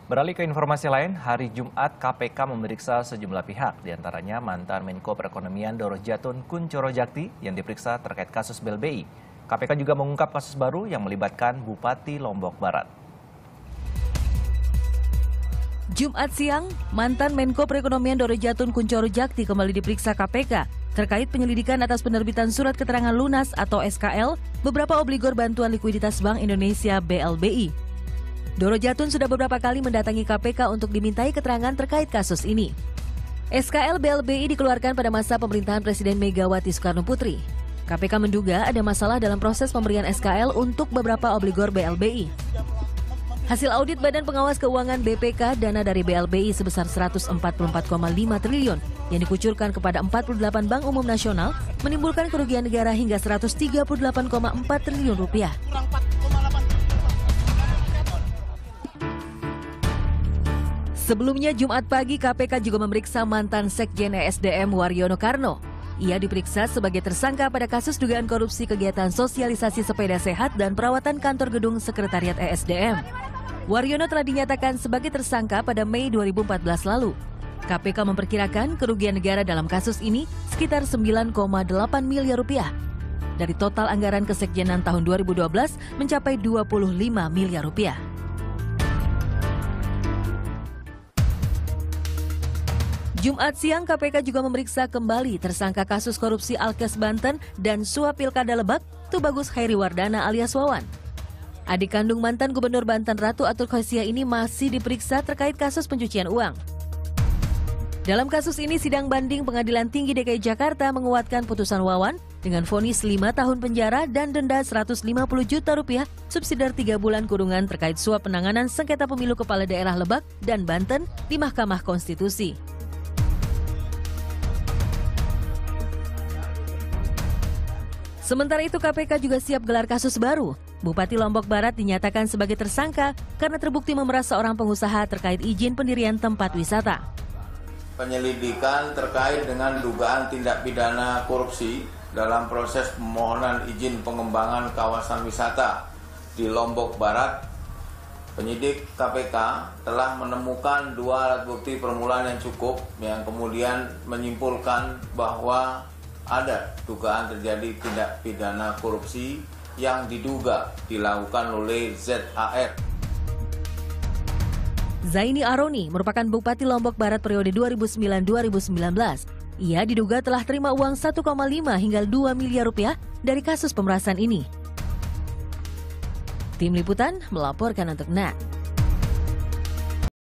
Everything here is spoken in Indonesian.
Beralih ke informasi lain, hari Jumat KPK memeriksa sejumlah pihak, diantaranya mantan Menko Perekonomian Doro Jatun Kuncoro Jakti yang diperiksa terkait kasus BLBI. KPK juga mengungkap kasus baru yang melibatkan Bupati Lombok Barat. Jumat siang, mantan Menko Perekonomian Doro Jatun Kuncoro Jakti kembali diperiksa KPK terkait penyelidikan atas penerbitan surat keterangan lunas atau SKL beberapa obligor bantuan likuiditas Bank Indonesia BLBI. Doro Jatun sudah beberapa kali mendatangi KPK untuk dimintai keterangan terkait kasus ini. SKL BLBI dikeluarkan pada masa pemerintahan Presiden Megawati Soekarno Putri. KPK menduga ada masalah dalam proses pemberian SKL untuk beberapa obligor BLBI. Hasil audit Badan Pengawas Keuangan BPK, dana dari BLBI sebesar 144,5 triliun yang dikucurkan kepada 48 bank umum nasional menimbulkan kerugian negara hingga 138,4 triliun rupiah. Sebelumnya Jumat pagi KPK juga memeriksa mantan Sekjen ESDM Waryono Karno. Ia diperiksa sebagai tersangka pada kasus dugaan korupsi kegiatan sosialisasi sepeda sehat dan perawatan kantor gedung Sekretariat ESDM. Waryono telah dinyatakan sebagai tersangka pada Mei 2014 lalu. KPK memperkirakan kerugian negara dalam kasus ini sekitar 9,8 miliar rupiah. Dari total anggaran kesekjenan tahun 2012 mencapai 25 miliar rupiah. Jumat siang KPK juga memeriksa kembali tersangka kasus korupsi Alkes Banten dan suap Pilkada Lebak, Tubagus Hairiwardana alias Wawan. Adik kandung mantan Gubernur Banten Ratu Atul Khosia ini masih diperiksa terkait kasus pencucian uang. Dalam kasus ini sidang banding Pengadilan Tinggi DKI Jakarta menguatkan putusan Wawan dengan vonis 5 tahun penjara dan denda 150 juta rupiah subsidiar 3 bulan kurungan terkait suap penanganan sengketa pemilu kepala daerah Lebak dan Banten di Mahkamah Konstitusi. Sementara itu KPK juga siap gelar kasus baru. Bupati Lombok Barat dinyatakan sebagai tersangka karena terbukti memeras seorang pengusaha terkait izin pendirian tempat wisata. Penyelidikan terkait dengan dugaan tindak pidana korupsi dalam proses permohonan izin pengembangan kawasan wisata di Lombok Barat. Penyidik KPK telah menemukan 2 alat bukti permulaan yang cukup yang kemudian menyimpulkan bahwa ada dugaan terjadi tindak pidana korupsi yang diduga dilakukan oleh ZAR. Zaini Aroni merupakan Bupati Lombok Barat periode 2009-2019. Ia diduga telah terima uang 1,5 hingga 2 miliar rupiah dari kasus pemerasan ini. Tim Liputan melaporkan untuk NET.